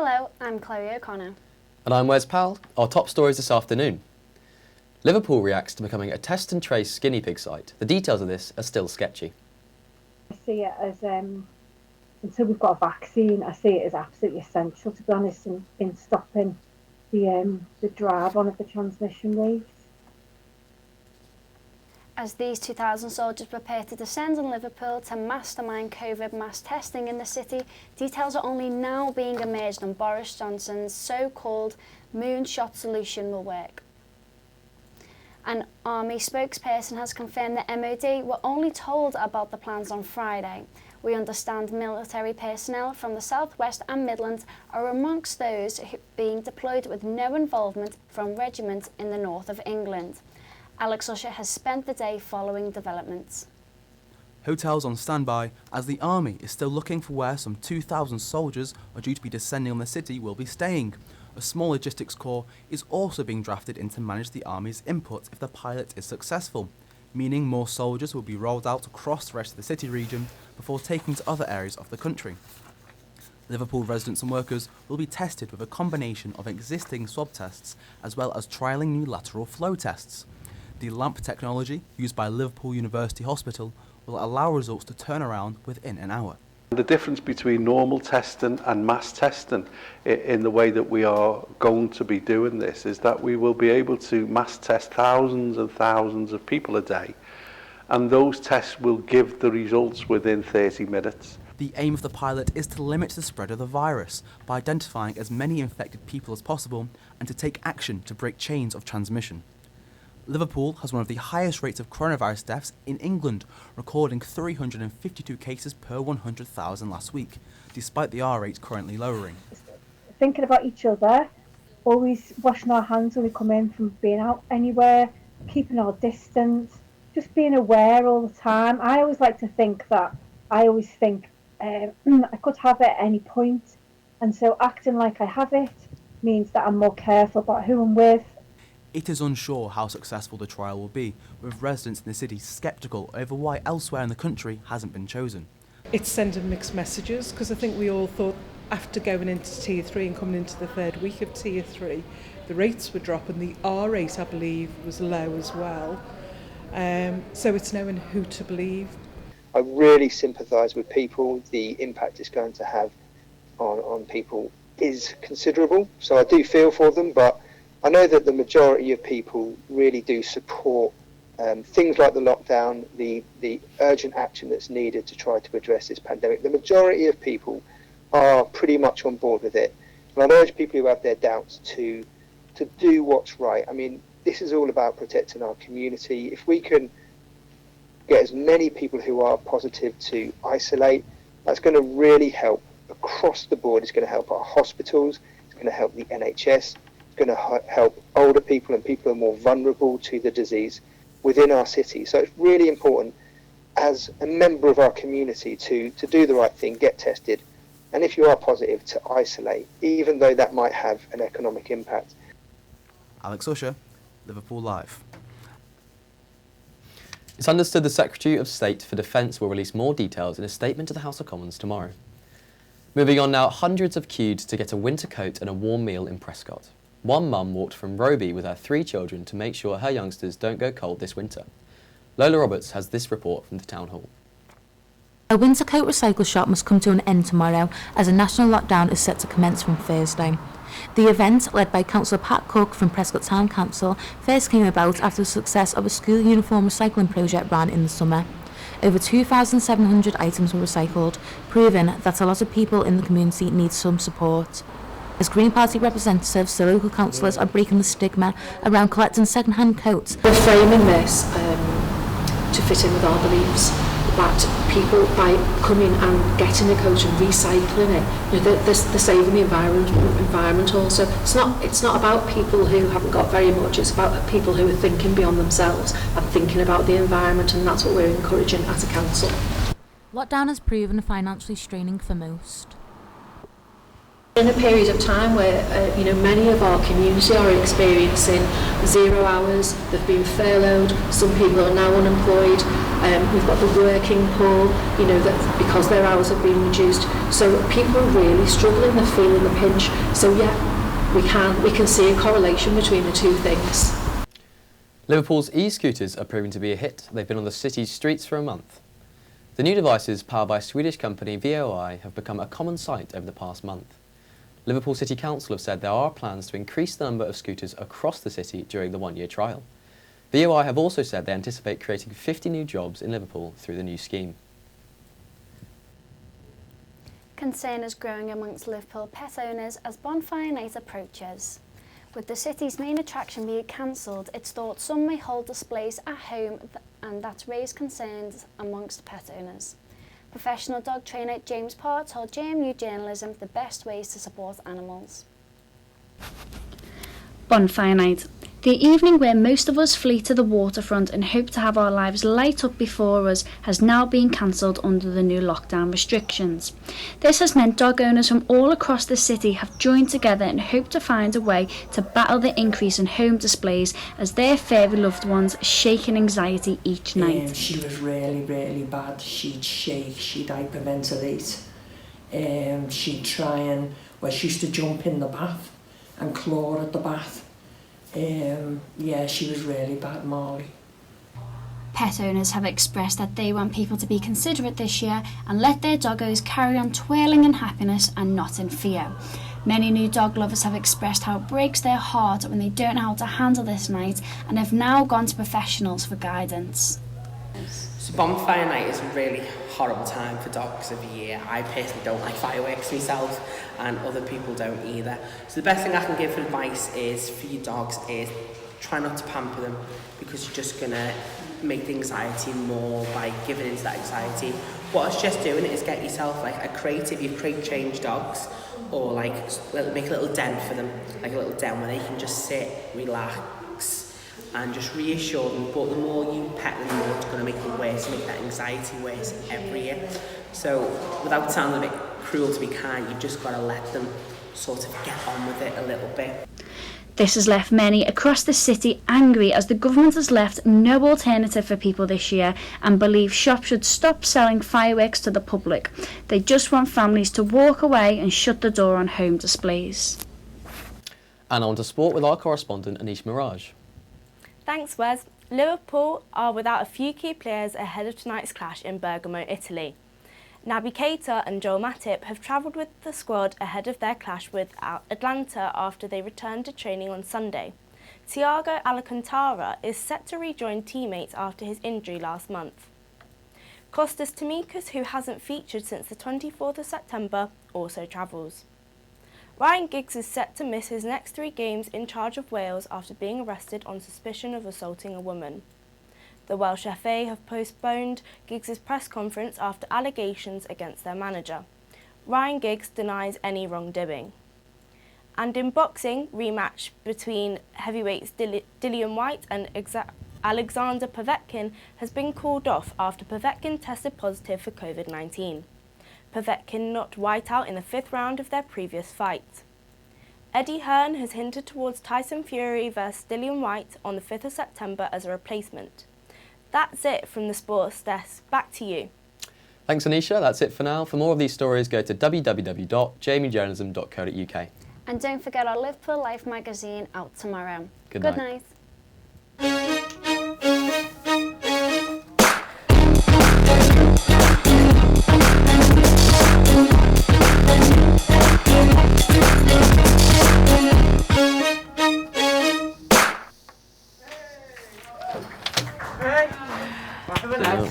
Hello, I'm Chloe O'Connor. And I'm Wes Powell. Our top stories this afternoon. Liverpool reacts to becoming a test and trace guinea pig site. The details of this are still sketchy. I see it as, until we've got a vaccine, I see it as absolutely essential, to be honest, in stopping the drive on of the transmission rates. As these 2,000 soldiers prepare to descend on Liverpool to mastermind COVID mass testing in the city, details are only now being emerged on Boris Johnson's so-called moonshot solution will work. An army spokesperson has confirmed that MOD were only told about the plans on Friday. We understand military personnel from the Southwest and Midlands are amongst those being deployed with no involvement from regiments in the north of England. Alex Usher has spent the day following developments. Hotels on standby as the army is still looking for where some 2,000 soldiers are due to be descending on the city will be staying. A small logistics corps is also being drafted in to manage the army's input if the pilot is successful, meaning more soldiers will be rolled out across the rest of the city region before taking to other areas of the country. Liverpool residents and workers will be tested with a combination of existing swab tests as well as trialling new lateral flow tests. The LAMP technology used by Liverpool University Hospital will allow results to turn around within an hour. The difference between normal testing and mass testing in the way that we are going to be doing this is that we will be able to mass test thousands and thousands of people a day, and those tests will give the results within 30 minutes. The aim of the pilot is to limit the spread of the virus by identifying as many infected people as possible and to take action to break chains of transmission. Liverpool has one of the highest rates of coronavirus deaths in England, recording 352 cases per 100,000 last week, despite the R rate currently lowering. Thinking about each other, always washing our hands when we come in from being out anywhere, keeping our distance, just being aware all the time. I always like to think that I could have it at any point, and so acting like I have it means that I'm more careful about who I'm with. It is unsure how successful the trial will be, with residents in the city sceptical over why elsewhere in the country hasn't been chosen. It's sending mixed messages, because I think we all thought after going into Tier 3 and coming into the third week of Tier 3, the rates were dropping. The R rate, I believe, was low as well. So it's knowing who to believe. I really sympathise with people. The impact it's going to have on people is considerable, so I do feel for them, but I know that the majority of people really do support things like the lockdown, the urgent action that's needed to try to address this pandemic. The majority of people are pretty much on board with it. And I'd urge people who have their doubts to do what's right. I mean, this is all about protecting our community. If we can get as many people who are positive to isolate, that's going to really help across the board. It's going to help our hospitals, it's going to help the NHS, it's going to help older people and people who are more vulnerable to the disease within our city. So it's really important as a member of our community to do the right thing, get tested, and if you are positive, to isolate, even though that might have an economic impact. Alex Usher, Liverpool Life. It's understood the Secretary of State for Defence will release more details in a statement to the House of Commons tomorrow. Moving on now, hundreds have queued to get a winter coat and a warm meal in Prescott. One mum walked from Roby with her 3 children to make sure her youngsters don't go cold this winter. Lola Roberts has this report from the Town Hall. A winter coat recycle shop must come to an end tomorrow as a national lockdown is set to commence from Thursday. The event, led by Councillor Pat Cook from Prescott Town Council, first came about after the success of a school uniform recycling project ran in the summer. Over 2,700 items were recycled, proving that a lot of people in the community need some support. As Green Party representatives, the local councillors are breaking the stigma around collecting second-hand coats. We're framing this to fit in with our beliefs that people, by coming and getting a coat and recycling it, they're saving the environment also. It's not about people who haven't got very much, it's about people who are thinking beyond themselves and thinking about the environment, and that's what we're encouraging as a council. Lockdown has proven financially straining for most. In a period of time where many of our community are experiencing 0 hours, they've been furloughed, some people are now unemployed, we've got the working poor, that because their hours have been reduced. So people are really struggling, they're feeling the pinch. So yeah, we can see a correlation between the two things. Liverpool's e-scooters are proving to be a hit. They've been on the city's streets for a month. The new devices, powered by Swedish company VOI, have become a common sight over the past month. Liverpool City Council have said there are plans to increase the number of scooters across the city during the one-year trial. VOI have also said they anticipate creating 50 new jobs in Liverpool through the new scheme. Concern is growing amongst Liverpool pet owners as bonfire night approaches. With the city's main attraction being cancelled, it's thought some may hold displays at home and that's raised concerns amongst pet owners. Professional dog trainer James Parr told JMU Journalism the best ways to support animals. Bonfire night. The evening where most of us flee to the waterfront and hope to have our lives light up before us has now been cancelled under the new lockdown restrictions. This has meant dog owners from all across the city have joined together and hope to find a way to battle the increase in home displays as their furry loved ones shake in anxiety each night. She was really, really bad. She'd shake, she'd hyperventilate. She'd try and, she used to jump in the bath and claw at the bath. Yeah, she was really bad, Molly. Pet owners have expressed that they want people to be considerate this year and let their doggos carry on twirling in happiness and not in fear. Many new dog lovers have expressed how it breaks their heart when they don't know how to handle this night and have now gone to professionals for guidance. So bonfire night is a really horrible time for dogs of the year. I personally don't like fireworks myself and other people don't either. So the best thing I can give for advice is for your dogs is try not to pamper them because you're just going to make the anxiety more by giving into that anxiety. What I suggest doing is get yourself like a crate if you crate change dogs or like make a little den for them, like a little den where they can just sit, relax and just reassure them, but the more you pet them, the more it's going to make them worse, make that anxiety worse every year. So without sounding a bit cruel to be kind, you've just got to let them sort of get on with it a little bit. This has left many across the city angry as the government has left no alternative for people this year and believe shops should stop selling fireworks to the public. They just want families to walk away and shut the door on home displays. And on to sport with our correspondent Anish Miraj. Thanks, Wes. Liverpool are without a few key players ahead of tonight's clash in Bergamo, Italy. Naby Keita and Joel Matip have travelled with the squad ahead of their clash with Atlanta after they returned to training on Sunday. Thiago Alcantara is set to rejoin teammates after his injury last month. Kostas Tsimikas, who hasn't featured since the 24th of September, also travels. Ryan Giggs is set to miss his next 3 games in charge of Wales after being arrested on suspicion of assaulting a woman. The Welsh FA have postponed Giggs' press conference after allegations against their manager. Ryan Giggs denies any wrongdoing. And in boxing, rematch between heavyweights Dillian Whyte and Alexander Povetkin has been called off after Povetkin tested positive for COVID-19. Povetkin knocked Whyte out in the 5th round of their previous fight. Eddie Hearn has hinted towards Tyson Fury vs Dillian Whyte on the 5th of September as a replacement. That's it from the sports desk. Back to you. Thanks, Anisha. That's it for now. For more of these stories, go to www.jmujournalism.co.uk. And don't forget our Liverpool Life magazine out tomorrow. Good night. night. Hey,